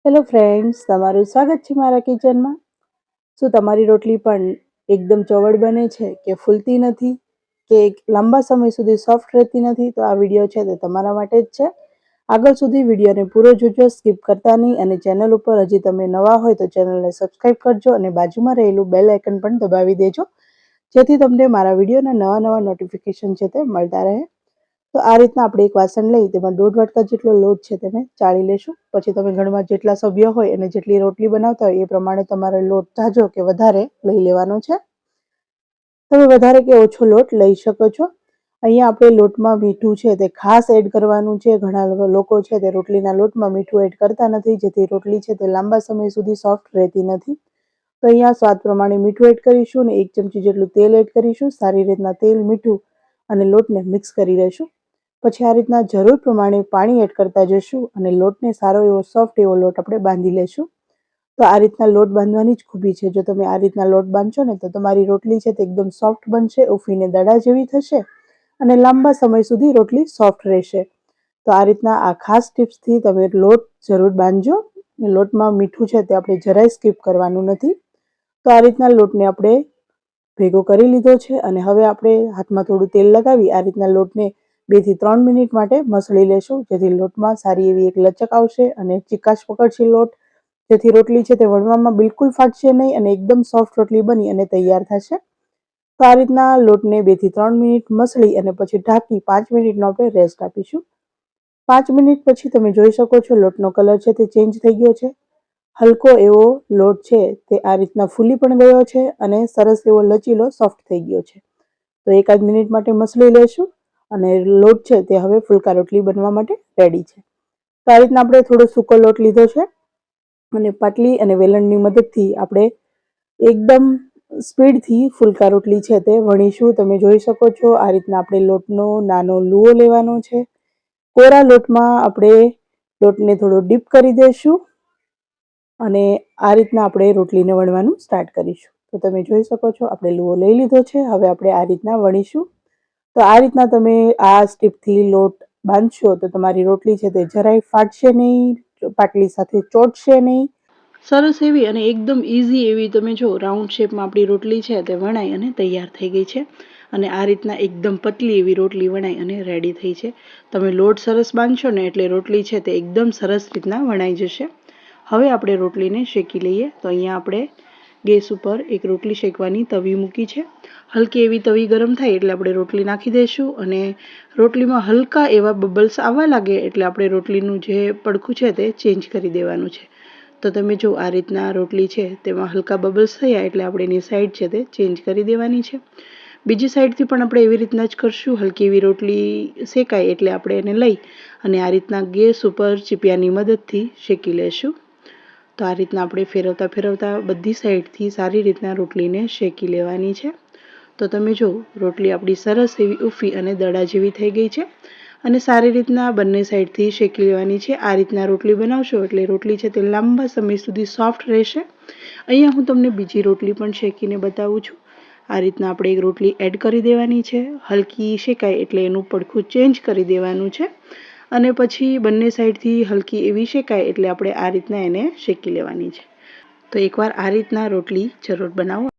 Hello friends, તમારું સ્વાગત છે મારા કિચનમાં। શું તમારી રોટલી પણ એકદમ ચોવડ બને છે કે ફૂલતી નથી કે લાંબા સમય સુધી સોફ્ટ રહેતી નથી? તો આ વિડીયો છે તે તમારા માટે જ છે। આગળ સુધી વિડીયોને પૂરો જોજો, સ્કીપ કરતા નહીં, અને ચેનલ ઉપર હજી તમે નવા હોય તો ચેનલને સબસ્ક્રાઇબ કરજો અને બાજુમાં રહેલું બેલ આઇકન પણ દબાવી દેજો, જેથી તમને મારા વિડીયોના નવા નોટિફિકેશન છે તે મળતા રહે। તો આ રીતના આપણે એક વાસણ લઈ તેમાં 1.5 વાટકા જેટલો લોટ છે તેને ચાળી લેશું। પછી તમે ઘરમાં જેટલા સભ્યો હોય અને જેટલી રોટલી બનાવતા હોય એ પ્રમાણે તમારે લોટ જાજો કે વધારે લઈ લેવાનો છે। તમે વધારે કે ઓછો લોટ લઈ શકો છો। અહીંયા આપણે લોટમાં મીઠું છે તે ખાસ એડ કરવાનું છે। ઘણા લોકો છે તે રોટલીના લોટમાં મીઠું એડ કરતા નથી, જેથી રોટલી છે તે લાંબા સમય સુધી સોફ્ટ રહેતી નથી। તો અહીંયા સ્વાદ પ્રમાણે મીઠું એડ કરીશું અને 1 ચમચી જેટલું તેલ એડ કરીશું। સારી રીતના તેલ, મીઠું અને લોટને મિક્સ કરી લેશું। પછી આ રીતના જરૂર પ્રમાણે પાણી એડ કરતા જશું અને લોટને સારો એવો સોફ્ટ એવો લોટ આપણે બાંધી લેશું। તો આ રીતના લોટ બાંધવાની જ ખૂબી છે। જો તમે આ રીતના લોટ બાંધશો ને તો તમારી રોટલી છે તે એકદમ સોફ્ટ બનશે, ઉફીને દડા જેવી થશે અને લાંબા સમય સુધી રોટલી સોફ્ટ રહેશે। તો આ રીતના આ ખાસ ટિપ્સથી તમે લોટ જરૂર બાંધજો। લોટમાં મીઠું છે તે આપણે જરાય સ્કીપ કરવાનું નથી। તો આ રીતના લોટને આપણે ભેગો કરી લીધો છે અને હવે આપણે હાથમાં થોડું તેલ લગાવી આ રીતના લોટને 2 થી 3 મિનિટ માટે મસળી લેશું, જેથી લોટમાં સારી એવી એક લચક આવશે અને ચીકાશ પકડશે લોટ, જેથી રોટલી છે તે વણવામાં બિલકુલ ફાટશે નહીં અને એકદમ સોફ્ટ રોટલી બની અને તૈયાર થશે। તો આ રીતના લોટને 2 થી 3 મિનિટ મસળી અને પછી ઢાંકી 5 મિનિટનો આપણે રેસ્ટ આપીશું। 5 મિનિટ પછી તમે જોઈ શકો છો લોટનો કલર છે તે ચેન્જ થઈ ગયો છે। હલકો એવો લોટ છે તે આ રીતના ફૂલી પણ ગયો છે અને સરસ એવો લચીલો સોફ્ટ થઈ ગયો છે। તો 1 મિનિટ માટે મસળી લેશું અને લોટ છે તે હવે ફુલકા રોટલી બનવા માટે રેડી છે। તો આ રીતના આપણે થોડો સૂકો લોટ લીધો છે અને પાટલી અને વેલણની મદદથી આપણે એકદમ સ્પીડથી ફુલકા રોટલી છે તે વણીશું। તમે જોઈ શકો છો આ રીતના આપણે લોટનો નાનો લુઓ લેવાનો છે। કોરા લોટમાં આપણે લોટને થોડો ડીપ કરી દઈશું અને આ રીતના આપણે રોટલીને વણવાનું સ્ટાર્ટ કરીશું। તો તમે જોઈ શકો છો આપણે લુઓ લઈ લીધો છે। હવે આપણે આ રીતના વણીશું। તો આ રીતના તમે આ સ્ટીપથી લોટ બાંધશો તો તમારી રોટલી છે તે જરાય ફાટશે નહીં, પાટલી સાથે ચોટશે નહીં। સરસ એવી અને એકદમ ઇઝી એવી તમે જો રાઉન્ડ શેપમાં આપણી રોટલી છે તે વણાઈ અને તૈયાર થઈ ગઈ છે। અને આ રીતના એકદમ પતલી એવી રોટલી વણાઈ અને રેડી થઈ છે। તમે લોટ સરસ બાંધશો ને એટલે રોટલી છે તે એકદમ સરસ રીતના વણાઈ જશે। હવે આપણે રોટલીને શેકી લઈએ। તો અહીંયા આપણે ગેસ ઉપર એક રોટલી શેકવાની તવી મૂકી છે। હલકી એવી તવી ગરમ થાય એટલે આપણે રોટલી નાખી દઈશું અને રોટલીમાં હલકા એવા બબલ્સ આવવા લાગે એટલે આપણે રોટલીનું જે પડખું છે તે ચેન્જ કરી દેવાનું છે। તો તમે જો આ રીતના રોટલી છે તેમાં હલકા બબલ્સ થયા એટલે આપણે એની સાઈડ છે તે ચેન્જ કરી દેવાની છે। બીજી સાઈડથી પણ આપણે એવી રીતના જ કરશું। હલકી એવી રોટલી શેકાય એટલે આપણે એને લઈ અને આ રીતના ગેસ ઉપર ચીપિયાની મદદથી શેકી લેશું। તો આ રીતના આપણે ફેરવતા બધી સાઈડથી સારી રીતના રોટલીને શેકી લેવાની છે। તો તમે જો રોટલી આપણી સરસ એવી ઉફી અને દડા જેવી થઈ ગઈ છે અને સારી રીતના બંને સાઈડથી શેકી લેવાની છે। આ રીતના રોટલી બનાવશો એટલે રોટલી છે તે લાંબા સમય સુધી સોફ્ટ રહેશે। અહીંયા હું તમને બીજી રોટલી પણ શેકીને બતાવું છું। આ રીતના આપણે એક રોટલી એડ કરી દેવાની છે। હલકી શેકાય એટલે એનું પડખું ચેન્જ કરી દેવાનું છે અને પછી બંને સાઈડથી હલકી એવી શેકાય એટલે આપણે આ રીતના એને શેકી લેવાની છે। તો એકવાર આ રીતના રોટલી જરૂર બનાવો।